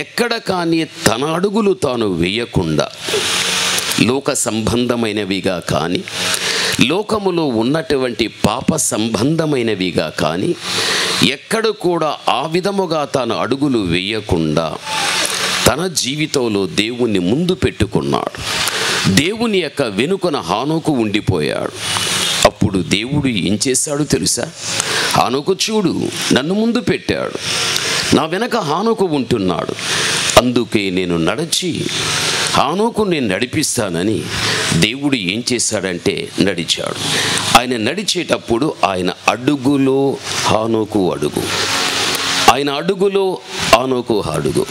ఎక్కడ కానీ తన అడుగులు తాను వేయకుండా లోక సంబంధమైనవిగా కానీ లోకములో ఉన్నటువంటి పాప సంబంధమైనవిగా కానీ ఎక్కడ కూడా ఆ విధముగా తాను అడుగులు వేయకుండా తన జీవితంలో దేవుణ్ణి ముందు పెట్టుకున్నాడు. దేవుని యొక్క వెనుకన హానోకు ఉండిపోయాడు. అప్పుడు దేవుడు ఏం చేశాడు తెలుసా? హానోకు చూడు, నన్ను ముందు పెట్టాడు, నా వెనక హానోకు ఉంటున్నాడు, అందుకే నేను నడిచి హానోకు నేను నడిపిస్తానని దేవుడు ఏం చేశాడంటే నడిచాడు. ఆయన నడిచేటప్పుడు ఆయన అడుగులో హానోకు అడుగు, ఆయన అడుగులో హానోకు అడుగు.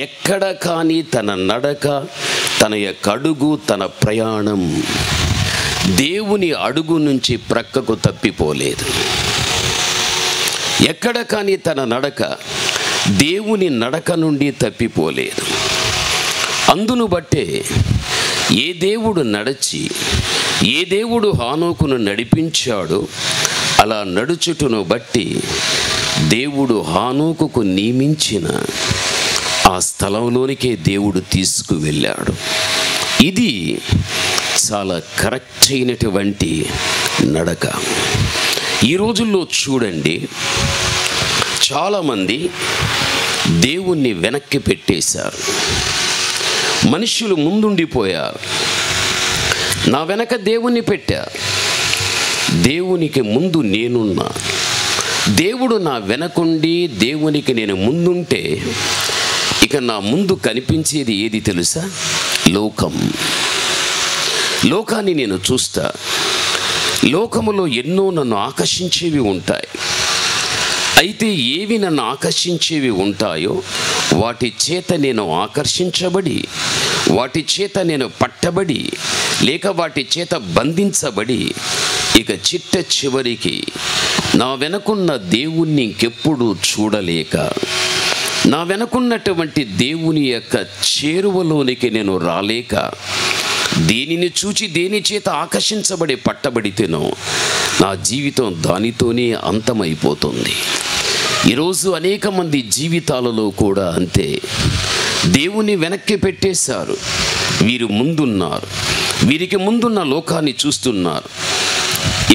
ఎక్కడ కానీ తన నడక, తన యొక్క అడుగు, తన ప్రయాణం దేవుని అడుగు నుంచి ప్రక్కకు తప్పిపోలేదు. ఎక్కడ కానీ తన నడక దేవుని నడక నుండి తప్పిపోలేదు. అందును బట్టే ఏ దేవుడు నడిచి ఏ దేవుడు హానోకును నడిపించాడో అలా నడుచుటను బట్టి దేవుడు హానోకుకు నియమించిన ఆ స్థలంలోనికే దేవుడు తీసుకువెళ్ళాడు. ఇది చాలా కరెక్ట్ అయినటువంటి నడక. ఈ రోజుల్లో చూడండి, చాలామంది దేవుణ్ణి వెనక్కి పెట్టేశారు. మనుషులు ముందుండిపోయారు, నా వెనక దేవుణ్ణి పెట్టారు. దేవునికి ముందు నేనున్నా, దేవుడు నా వెనకుండి దేవునికి నేను ముందుంటే ఇక నా ముందు కనిపించేది ఏది తెలుసా? లోకం. లోకాన్ని నేను చూస్తా. లోకములో ఎన్నో నన్ను ఆకర్షించేవి ఉంటాయి. అయితే ఏవి నన్ను ఆకర్షించేవి ఉంటాయో వాటి చేత నేను ఆకర్షించబడి, వాటి చేత నేను పట్టబడి, లేక వాటి చేత బంధించబడి ఇక చిట్ట చివరికి నా వెనకున్న దేవుణ్ణి ఇంకెప్పుడు చూడలేక, నా వెనకున్నటువంటి దేవుని యొక్క చేరువలోనికి నేను రాలేక, దేనిని చూచి దేని చేత ఆకర్షించబడి పట్టబడితేనో నా జీవితం దానితోనే అంతమైపోతుంది. ఈరోజు అనేక మంది జీవితాలలో కూడా అంతే. దేవుని వెనక్కి పెట్టేశారు. వీరు ముందున్నారు, వీరికి ముందున్న లోకాన్ని చూస్తున్నారు,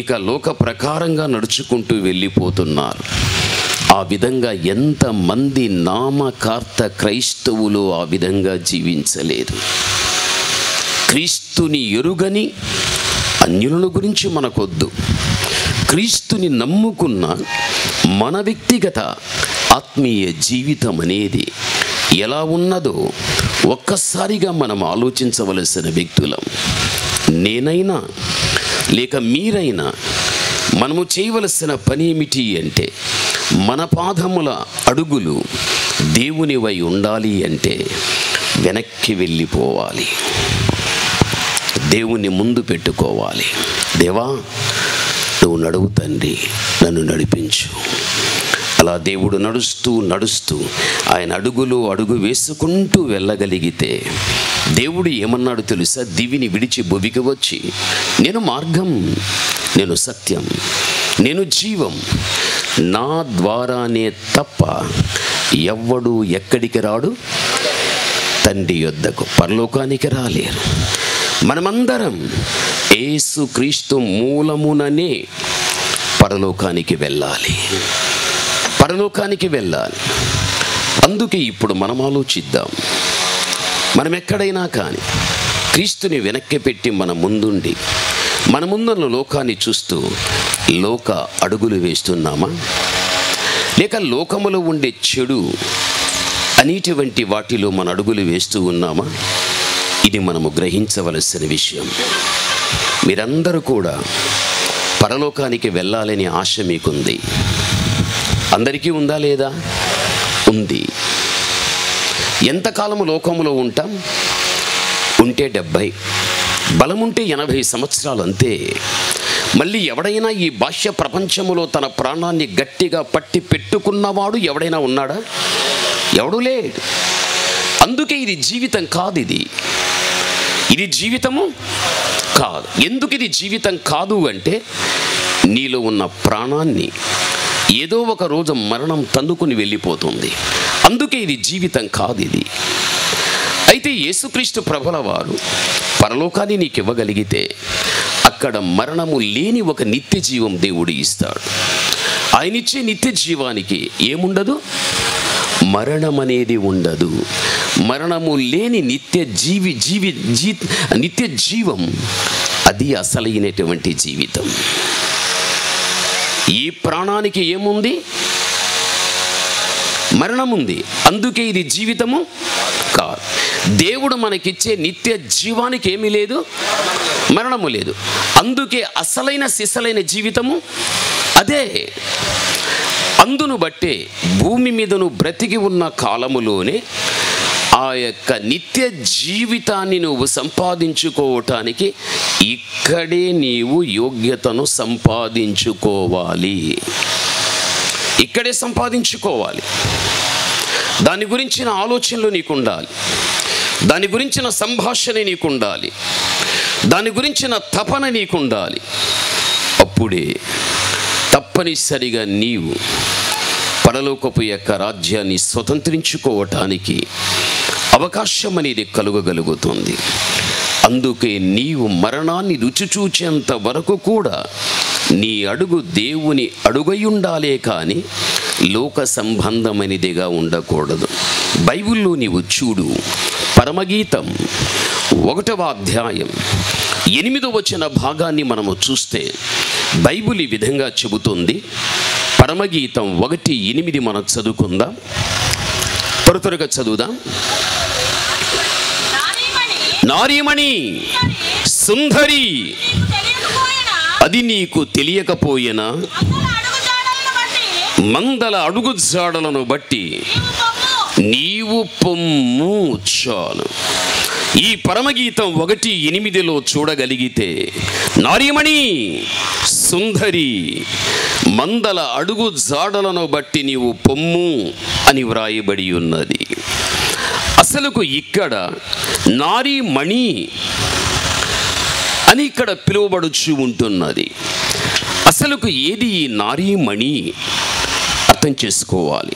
ఇక లోక ప్రకారంగా నడుచుకుంటూ వెళ్ళిపోతున్నారు. ఆ విధంగా ఎంతమంది నామకార్థ క్రైస్తవులు ఆ విధంగా జీవించలేదు. క్రీస్తుని ఎరుగని అన్యుల గురించి మనకొద్దు. క్రీస్తుని నమ్ముకున్న మన వ్యక్తిగత ఆత్మీయ జీవితం అనేది ఎలా ఉన్నదో ఒక్కసారిగా మనం ఆలోచించవలసిన వ్యక్తులం. నేనైనా లేక మీరైనా మనము చేయవలసిన పని ఏమిటి అంటే, మన పాదముల అడుగులు దేవునివై ఉండాలి అంటే వెనక్కి వెళ్ళిపోవాలి, దేవుని ముందు పెట్టుకోవాలి. దేవా, నువ్వు నడువు తండ్రి, నన్ను నడిపించు. అలా దేవుడు నడుస్తూ నడుస్తూ ఆయన అడుగులో అడుగు వేసుకుంటూ వెళ్ళగలిగితే దేవుడు ఏమన్నాడు తెలుసా? దివిని విడిచి భూమికి వచ్చి, నేను మార్గం, నేను సత్యం, నేను జీవం, నా ద్వారానే తప్ప ఎవ్వడు ఎక్కడికి రాడు, తండ్రి యొద్దకు, పరలోకానికి రాలేరు. మనమందరం యేసు క్రీస్తు మూలముననే పరలోకానికి వెళ్ళాలి, పరలోకానికి వెళ్ళాలి. అందుకే ఇప్పుడు మనం ఆలోచిద్దాం. మనం ఎక్కడైనా కానీ క్రీస్తుని వెనక్కి పెట్టి మన ముందుండి మన ముందున్న లోకాన్ని చూస్తూ లోక అడుగులు వేస్తున్నామా, లేక లోకములో ఉండే చెడు అనేటువంటి వాటిలో మన అడుగులు వేస్తూ ఉన్నామా? ఇది మనము గ్రహించవలసిన విషయం. మీరందరూ కూడా పరలోకానికి వెళ్ళాలని ఆశ మీకుంది. అందరికీ ఉందా లేదా? ఉంది. ఎంతకాలము లోకములో ఉంటాం? ఉంటే 70, బలముంటే 80 సంవత్సరాలు అంతే. మళ్ళీ ఎవడైనా ఈ బాహ్య ప్రపంచములో తన ప్రాణాన్ని గట్టిగా పట్టి పెట్టుకున్నవాడు ఎవడైనా ఉన్నాడా? ఎవడూ లేడు. అందుకే ఇది జీవితం కాదు. ఇది జీవితము కాదు. ఎందుకు ఇది జీవితం కాదు అంటే, నీలో ఉన్న ప్రాణాన్ని ఏదో ఒక రోజు మరణం తన్నుకుని వెళ్ళిపోతుంది. అందుకే ఇది జీవితం కాదు ఇది. అయితే యేసుక్రీస్తు ప్రభుల వారు పరలోకాన్ని నీకు ఇవ్వగలిగితే అక్కడ మరణము లేని ఒక నిత్య జీవం దేవుడు ఇస్తాడు. ఆయనిచ్చే నిత్య జీవానికి ఏముండదు? మరణం అనేది ఉండదు. మరణము లేని నిత్య జీవం అది అసలైనటువంటి జీవితం. ఈ ప్రాణానికి ఏముంది? మరణం ఉంది. అందుకే ఇది జీవితము కాదు. దేవుడు మనకిచ్చే నిత్య జీవానికి ఏమీ లేదు, మరణము లేదు. అందుకే అసలైన సిసలైన జీవితము అదే. అందును బట్టే భూమి మీదను బ్రతికి ఉన్న కాలములోనే ఆ యొక్క నిత్య జీవితాన్ని నువ్వు సంపాదించుకోవటానికి ఇక్కడే నీవు యోగ్యతను సంపాదించుకోవాలి. ఇక్కడే సంపాదించుకోవాలి. దాని గురించిన ఆలోచనలు నీకు ఉండాలి. దాని గురించిన సంభాషణ నీకు ఉండాలి. దాని గురించిన తపన నీకు ఉండాలి. అప్పుడే తప్పనిసరిగా నీవు పరలోకపు యొక్క రాజ్యాన్ని స్వతంత్రించుకోవటానికి అవకాశం అనేది కలుగగలుగుతుంది. అందుకే నీవు మరణాన్ని రుచి చూచేంత వరకు కూడా నీ అడుగు దేవుని అడుగై ఉండాలే కానీ లోక సంబంధమైనదిగా ఉండకూడదు. బైబిల్లో నీవు చూడు, పరమగీతం 1వ అధ్యాయం 8వ వచన భాగాన్ని మనము చూస్తే బైబిల్ ఈ విధంగా చెబుతుంది. పరమగీతం 1:8 మనం చదువుకుందాం. త్వరగా చదువుదాం. నారీమణి సుందరి అది నీకు తెలియకపోయినా మందల అడుగు జాడలను బట్టి నీవు పొమ్ము చాలు. ఈ పరమగీతం 1:8 చూడగలిగితే నారీమణి సుందరి మందల అడుగు జాడలను బట్టి నీవు పొమ్ము అని వ్రాయబడి ఉన్నది. అసలుకు ఇక్కడ నారీమణి అని ఇక్కడ పిలువబడుచు ఉంటున్నది. అసలుకు ఏది ఈ నారీమణి? అర్థం చేసుకోవాలి.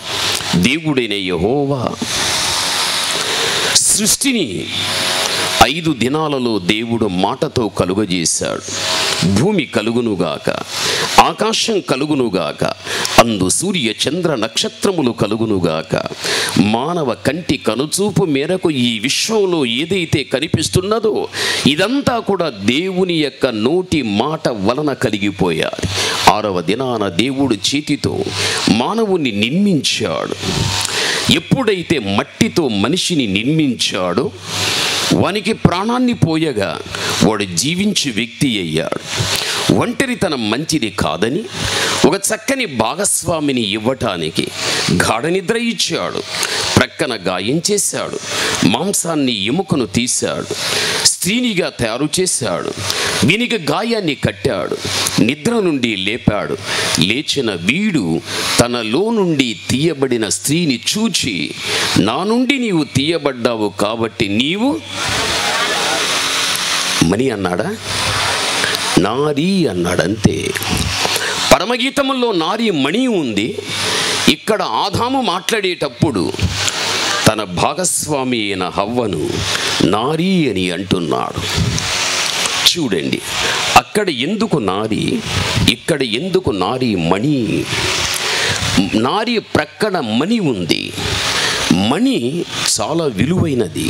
దేవుడైన యెహోవా సృష్టిని 5 దినాలలో దేవుడు మాటతో కలుగజేశాడు. భూమి కలుగునుగాక, ఆకాశం కలుగునుగాక, అందు సూర్య చంద్ర నక్షత్రములు కలుగునుగాక. మానవ కంటి కనుచూపు మేరకు ఈ విశ్వంలో ఏదైతే కనిపిస్తున్నదో ఇదంతా కూడా దేవుని యొక్క నోటి మాట వలన కలిగిపోయారు. 6వ దినాన దేవుడు చేతితో మానవుని నిర్మించాడు. ఎప్పుడైతే మట్టితో మనిషిని నిర్మించాడో వానికి ప్రాణాన్ని పోయగా వాడు జీవించే వ్యక్తి అయ్యాడు. ఒంటరితనం మంచిది కాదని ఒక చక్కని భాగస్వామిని ఇవ్వటానికి గాఢ నిద్ర ఇచ్చాడు. ప్రక్కన గాయం చేశాడు. మాంసాన్ని ఎముకను తీశాడు. స్త్రీనిగా తయారు చేశాడు. వీనికి గాయాన్ని కట్టాడు. నిద్ర నుండి లేపాడు. లేచిన వీడు తనలో నుండి తీయబడిన స్త్రీని చూచి, నా నుండి నీవు తీయబడ్డావు కాబట్టి నీవు మణి అన్నాడా? నారీ అన్నాడంతే. పరమగీతములో నారీ మణి ఉంది. ఇక్కడ ఆదాము మాట్లాడేటప్పుడు తన భాగస్వామి అయిన హవ్వను నారీ అని అంటున్నాడు. చూడండి, అక్కడ ఎందుకు నారీ, ఇక్కడ ఎందుకు నారీ మణి? నారీ ప్రక్కన మణి ఉంది. మణి చాలా విలువైనది.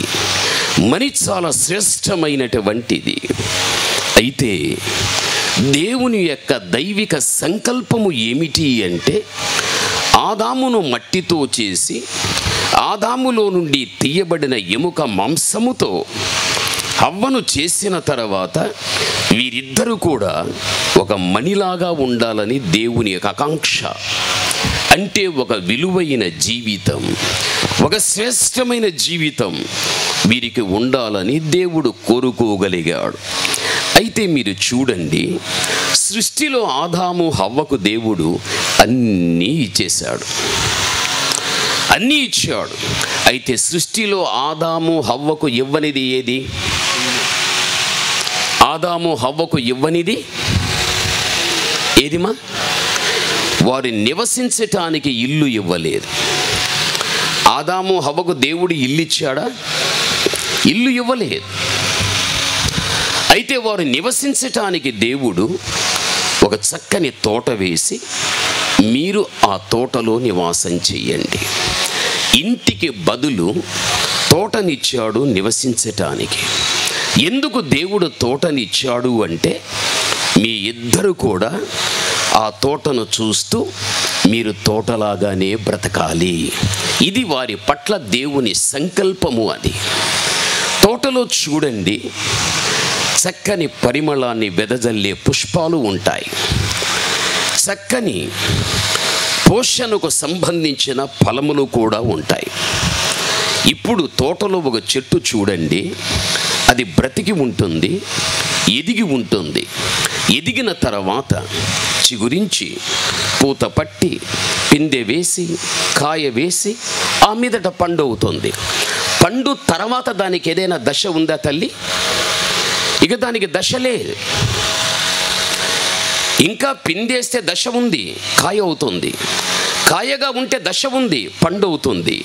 మణి చాలా శ్రేష్టమైనటువంటిది. అయితే దేవుని యొక్క దైవిక సంకల్పము ఏమిటి అంటే, ఆదామును మట్టితో చేసి ఆదాములో నుండి తీయబడిన ఎముక మాంసముతో హవ్వను చేసిన తర్వాత వీరిద్దరూ కూడా ఒక మణిలాగా ఉండాలని దేవుని యొక్క ఆకాంక్ష. అంటే ఒక విలువైన జీవితం, ఒక శ్రేష్టమైన జీవితం వీరికి ఉండాలని దేవుడు కోరుకోగలిగాడు. అయితే మీరు చూడండి, సృష్టిలో ఆదాము హవ్వకు దేవుడు అన్నీ ఇచ్చేశాడు, అన్నీ ఇచ్చాడు. అయితే సృష్టిలో ఆదాము హవ్వకు ఇవ్వనిది ఏది? ఆదాము హవ్వకు ఇవ్వనిది ఏదిమా? వారు నివసించటానికి ఇల్లు ఇవ్వలేదు. ఆదాము హవ్వకు దేవుడు ఇల్లు ఇచ్చాడా? ఇల్లు ఇవ్వలేదు. అయితే వారు నివసించటానికి దేవుడు ఒక చక్కని తోట వేసి, మీరు ఆ తోటలో నివాసం చెయ్యండి. ఇంటికి బదులు తోటనిచ్చాడు నివసించటానికి. ఎందుకు దేవుడు తోటనిచ్చాడు అంటే, మీ ఇద్దరు కూడా ఆ తోటను చూస్తూ మీరు తోటలాగానే బ్రతకాలి. ఇది వారి పట్ల దేవుని సంకల్పము. అది తోటలో చూడండి, చక్కని పరిమళాన్ని వెదజల్లే పుష్పాలు ఉంటాయి, చక్కని పోషణకు సంబంధించిన ఫలములు కూడా ఉంటాయి. ఇప్పుడు తోటలో ఒక చెట్టు చూడండి, అది బ్రతికి ఉంటుంది, ఎదిగి ఉంటుంది. ఎదిగిన తర్వాత చిగురించి పూత పట్టి పిందె వేసి కాయ వేసి ఆ మీదట పండు అవుతుంది. పండు తర్వాత దానికి ఏదైనా దశ ఉందా తల్లి? ఇక దానికి దశ లేదు. ఇంకా పిందేస్తే దశ ఉంది, కాయ అవుతుంది. కాయగా ఉంటే దశ ఉంది, పండు అవుతుంది.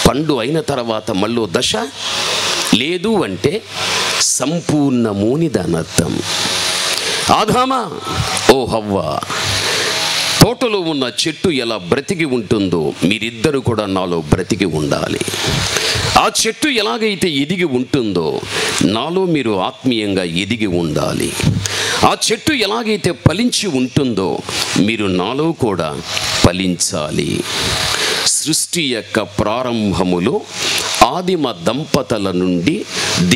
పండు అయిన తర్వాత మళ్ళీ దశ లేదు అంటే సంపూర్ణమూని దాని అర్థం. ఆదామా, ఓ హవ్వ, తోటలో ఉన్న చెట్టు ఎలా బ్రతికి ఉంటుందో మీరిద్దరు కూడా నాలో బ్రతికి ఉండాలి. ఆ చెట్టు ఎలాగైతే ఎదిగి ఉంటుందో నాలో మీరు ఆత్మీయంగా ఎదిగి ఉండాలి. ఆ చెట్టు ఎలాగైతే ఫలించి ఉంటుందో మీరు నాలో కూడా ఫలించాలి. సృష్టి యొక్క ప్రారంభములో ఆదిమ దంపతుల నుండి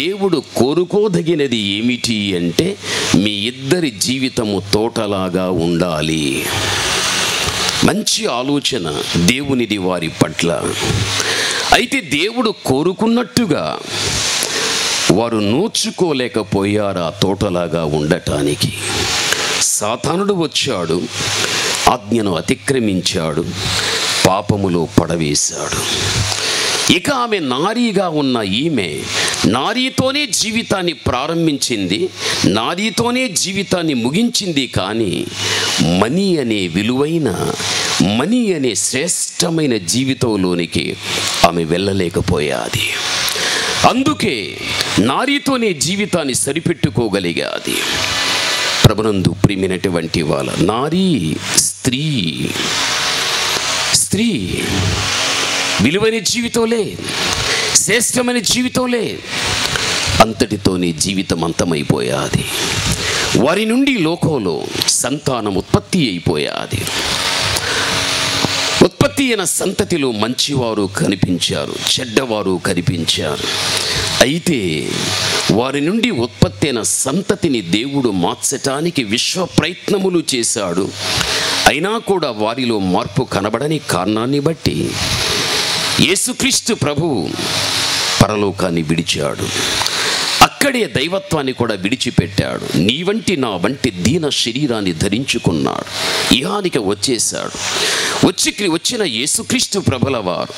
దేవుడు కోరుకోదగినది ఏమిటి అంటే, మీ ఇద్దరి జీవితము తోటలాగా ఉండాలి. మంచి ఆలోచన దేవునిది వారి పట్ల. అయితే దేవుడు కోరుకున్నట్టుగా వారు నోచుకోలేకపోయారు ఆ తోటలాగా ఉండటానికి. సాతానుడు వచ్చాడు, ఆజ్ఞను అతిక్రమించాడు, పాపములో పడవేశాడు. ఇక ఆమె నారీగా ఉన్న ఈమె నారీతోనే జీవితాన్ని ప్రారంభించింది, నారీతోనే జీవితాన్ని ముగించింది. కానీ మనీ అనే విలువైన, మనీ అనే శ్రేష్టమైన జీవితంలోనికి ఆమె వెళ్ళలేకపోయాది. అందుకే నారీతోనే జీవితాన్ని సరిపెట్టుకోగలిగాది. ప్రభునందు ప్రియమైనటువంటి వాళ్ళ, నారీ, స్త్రీ విలువైన జీవితంలే, శ్రేష్టమైన జీవితంలే, అంతటితోనే జీవితం అంతమైపోయాది. వారి నుండి లోకంలో సంతానం ఉత్పత్తి అయిపోయాది. ఉత్పత్తి అయిన సంతతిలో మంచివారు కనిపించారు, చెడ్డవారు కనిపించారు. అయితే వారి నుండి ఉత్పత్తి అయిన సంతతిని దేవుడు మార్చటానికి విశ్వ ప్రయత్నములు చేశాడు. అయినా కూడా వారిలో మార్పు కనబడని కారణాన్ని బట్టి యేసుక్రీస్తు ప్రభువు పరలోకాన్ని విడిచాడు. అక్కడే దైవత్వాన్ని కూడా విడిచిపెట్టాడు. నీ వంటి నా వంటి దీన శరీరాన్ని ధరించుకున్నాడు, ఇహానికి వచ్చేశాడు. వచ్చిన యేసుక్రీస్తు ప్రభుల వారు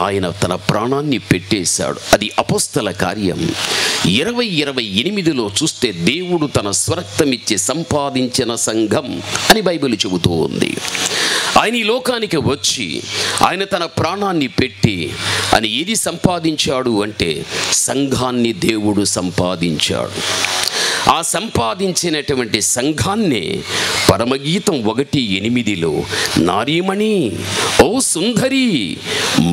ఆయన తన ప్రాణాన్ని పెట్టేశాడు. అది అపోస్తల కార్యం 20:28 చూస్తే దేవుడు తన స్వరక్తమిచ్చి సంపాదించిన సంఘం అని బైబిల్ చెబుతూ ఉంది. ఆయన ఈ లోకానికి వచ్చి ఆయన తన ప్రాణాన్ని పెట్టి ఆయన ఏది సంపాదించాడు అంటే సంఘాన్ని దేవుడు సంపాదించాడు. ఆ సంపాదించినటువంటి సంఘాన్నే పరమగీతం 1:8 నారీమణి, ఓ సుందరి,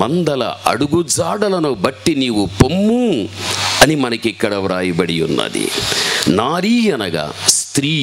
మందల అడుగుజాడలను బట్టి నీవు పొమ్ము అని మనకి ఇక్కడ వ్రాయబడి ఉన్నది. నారీ అనగా స్త్రీ.